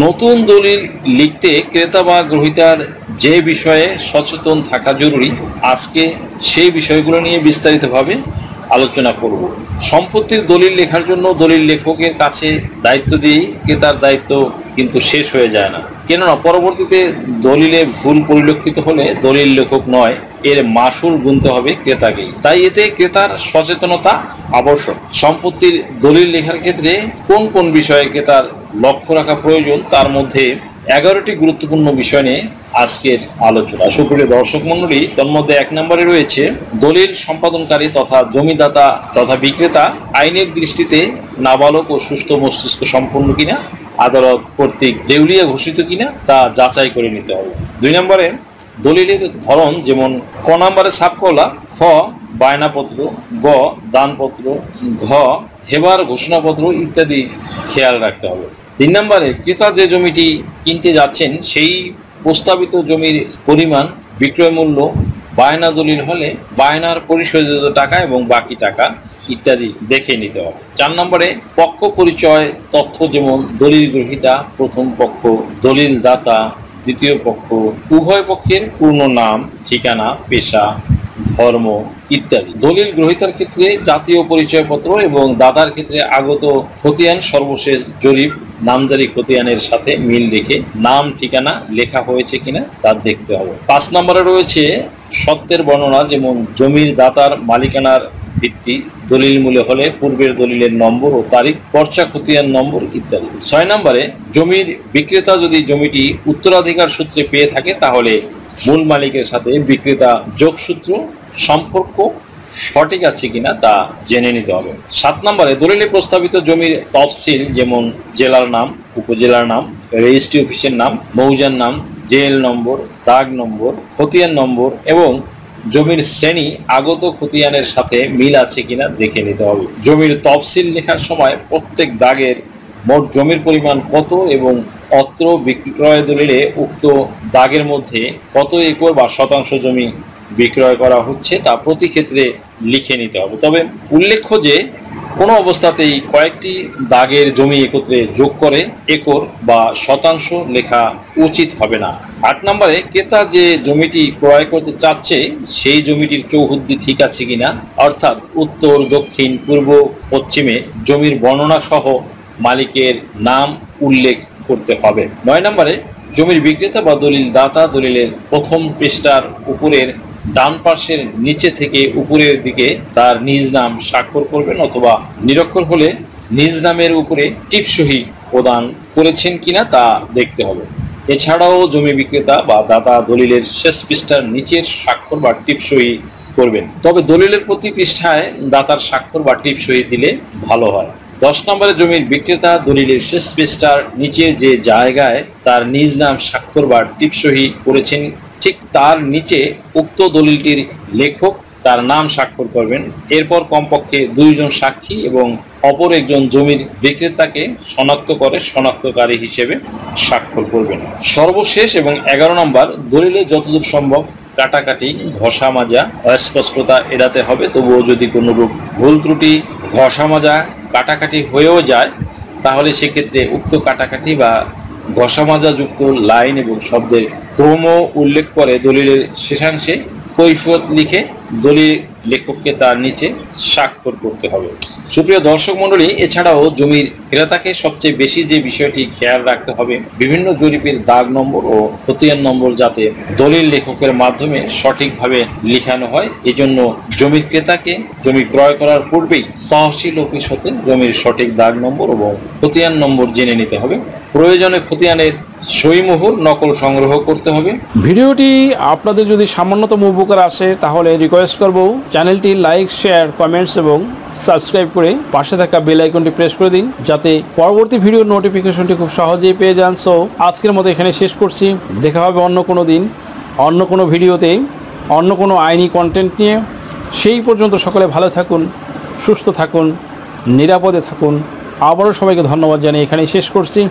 নতুন দলিল লিখতে ক্রেতা বা গ্রহীতার যে বিষয়ে সচেতন থাকা জরুরি, আজকে সেই বিষয়গুলো নিয়ে বিস্তারিতভাবে আলোচনা করব। সম্পত্তির দলিল লেখার জন্য দলিল লেখকের কাছে দায়িত্ব দিয়েই ক্রেতার দায়িত্ব কিন্তু শেষ হয়ে যায় না, কেননা পরবর্তীতে দলিলে ভুল পরিলক্ষিত হলে দলিল লেখক নয়, এর মাসুল গুনতে হবে ক্রেতাকেই। তাই এতে ক্রেতার সচেতনতা আবশ্যক। সম্পত্তির দলিল লেখার ক্ষেত্রে কোন কোন বিষয়ে ক্রেতার লক্ষ্য রাখা প্রয়োজন, তার মধ্যে 11টি গুরুত্বপূর্ণ বিষয় নিয়ে আজকের আলোচনা। সুপ্রিয় দর্শক মণ্ডলী, তন্মধ্যে 1 নম্বরে রয়েছে দলিল সম্পাদনকারী তথা জমিদাতা তথা বিক্রেতা আইনের দৃষ্টিতে নাবালক ও সুস্থ মস্তিষ্ক সম্পন্ন কিনা, আদালত কর্তৃক দেউলিয়া ঘোষিত কিনা তা যাচাই করে নিতে হবে। 2 নম্বরে দলিলের ধরন, যেমন ক নম্বরে সাবকলা, খ বায়নাপত্র, গ দানপত্র, ঘ হেবার ঘোষণাপত্র ইত্যাদি খেয়াল রাখতে হবে। 3 নম্বরে ক্রেতা যে জমিটি কিনতে যাচ্ছেন সেই প্রস্তাবিত জমির পরিমাণ, বিক্রয় মূল্য, বায়না দলিল হলে বায়নার পরিশোধিত টাকা এবং বাকি টাকা ইত্যাদি দেখে নিতে হবে। 4 নম্বরে পক্ষ পরিচয় তথ্য, যেমন দলিল গ্রহীতা, প্রথম পক্ষ, দলিল দাতা, দ্বিতীয় পক্ষ, উভয় পক্ষের পূর্ণ নাম, ঠিকানা, পেশা, ধর্ম ইত্যাদি। দলিল গ্রহীতার ক্ষেত্রে জাতীয় পরিচয়পত্র এবং দাতার ক্ষেত্রে আগত খতিয়ান সর্বশেষ জরিপ নামজারি খতিয়ানের সাথে মিল রেখে নাম ঠিকানা লেখা হয়েছে কিনা তা দেখতে হবে। 5 নম্বরে রয়েছে সত্ত্বের বর্ণনা, যেমন জমির দাতার মালিকানার ভিত্তি, দলিল মূল্য হলে পূর্বের দলিলের নম্বর ও তারিখ, পর্চা খতিয়ান নম্বর ইত্যাদি। 6 নম্বরে জমির বিক্রেতা যদি জমিটি উত্তরাধিকার সূত্রে পেয়ে থাকে তাহলে মূল মালিকের সাথে বিক্রেতা যোগসূত্র সম্পর্ক সঠিক আছে কিনা তা জেনে নিতে হবে। 7 নম্বরে দলিলে প্রস্তাবিত জমির তফসিল, যেমন জেলার নাম, উপজেলার নাম, রেজিস্ট্রি অফিসের নাম, মৌজার নাম, জেএল নম্বর, দাগ নম্বর, খতিয়ান নম্বর এবং জমির শ্রেণী আগত খতিয়ানের সাথে মিল আছে কিনা দেখে নিতে হবে। জমির তফসিল লেখার সময় প্রত্যেক দাগের মোট জমির পরিমাণ কত এবং অত্র বিক্রয় দলিলে উক্ত দাগের মধ্যে কত একর বা শতাংশ জমি বিক্রয় করা হচ্ছে তা প্রতি ক্ষেত্রে লিখে নিতে হবে। তবে উল্লেখ্য যে কোনো অবস্থাতেই কয়েকটি দাগের জমি একত্রে যোগ করে একর বা শতাংশ লেখা উচিত হবে না। 8 নম্বরে ক্রেতা যে জমিটি ক্রয় করতে চাচ্ছে সেই জমিটির চৌহদ্দি ঠিক আছে কিনা, অর্থাৎ উত্তর, দক্ষিণ, পূর্ব, পশ্চিমে জমির বর্ণনা সহ মালিকের নাম উল্লেখ করতে হবে। 9 নম্বরে জমির বিক্রেতা বা দলিল দাতা দলিলের প্রথম পৃষ্ঠার উপরের ডান পাশের নিচে থেকে উপরের দিকে তার নিজ নাম স্বাক্ষর করবেন, অথবা নিরক্ষর হলে নিজ নামের উপরে টিপসই প্রদান করেছেন কিনা তা দেখতে হবে। এছাড়াও জমি বিক্রেতা বা দাতা দলিলের শেষ পৃষ্ঠার নিচের স্বাক্ষর বা টিপসই করবেন, তবে দলিলের প্রতি পৃষ্ঠায় দাতার স্বাক্ষর বা টিপসই দিলে ভালো হয়। 10 নম্বরে জমির বিক্রেতা দলিলের শেষ পৃষ্ঠার নিচে যে জায়গায় তার নিজ নাম স্বাক্ষর বা টিপসই করেছেন ঠিক তার নিচে উক্ত দলিলটির লেখক তার নাম স্বাক্ষর করবেন। এরপর কমপক্ষে 2 জন সাক্ষী এবং অপর একজন জমির বিক্রেতাকে শনাক্ত করে শনাক্তকারী হিসেবে স্বাক্ষর করবেন। সর্বশেষ এবং 11 নম্বর, দলিলে যতদূর সম্ভব কাটাকাটি, ঘষা মাজা, অস্পষ্টতা এড়াতে হবে। তবুও যদি কোনো রূপ ভুল ত্রুটি, ঘষা মাজা, কাটাকাটি হয়েও যায় তাহলে সেক্ষেত্রে উক্ত কাটাকাটি বা ঘষা মাজা যুক্ত লাইন এবং শব্দের ক্রম উল্লেখ করে দলিলের শেষাংশে কৈফিয়ত লিখে দলিল লেখককে তার নিচে স্বাক্ষর করতে হবে। সুপ্রিয় দর্শক মণ্ডলী, এছাড়াও জমির ক্রেতাকে সবচেয়ে বেশি যে বিষয়টি খেয়াল রাখতে হবে, বিভিন্ন জরিপের দাগ নম্বর ও খতিয়ান নম্বর যাতে দলিল লেখকের মাধ্যমে সঠিকভাবে লিখানো হয়। এজন্য জমির ক্রেতাকে জমি ক্রয় করার পূর্বেই তহসিল অফিস হতে জমির সঠিক দাগ নম্বর এবং খতিয়ান নম্বর জেনে নিতে হবে। প্রয়োজনে খতিয়ানের সইমোহর নকল সংগ্রহ করতে হবে। ভিডিওটি আপনাদের যদি সামান্যতম উপকার আসে তাহলে রিকোয়েস্ট করব চ্যানেলটি লাইক, শেয়ার, কমেন্টস এবং সাবস্ক্রাইব করে পাশে থাকা বেল আইকনটি প্রেস করে দিন যাতে পরবর্তী ভিডিওর নোটিফিকেশনটি খুব সহজেই পেয়ে যান। সো আজকের মতো এখানে শেষ করছি। দেখা হবে অন্য কোনো দিন, অন্য কোনো ভিডিওতে, অন্য কোনো আইনি কন্টেন্ট নিয়ে। সেই পর্যন্ত সকলে ভালো থাকুন, সুস্থ থাকুন, নিরাপদে থাকুন। আবারও সবাইকে ধন্যবাদ জানিয়ে এখানেই শেষ করছি।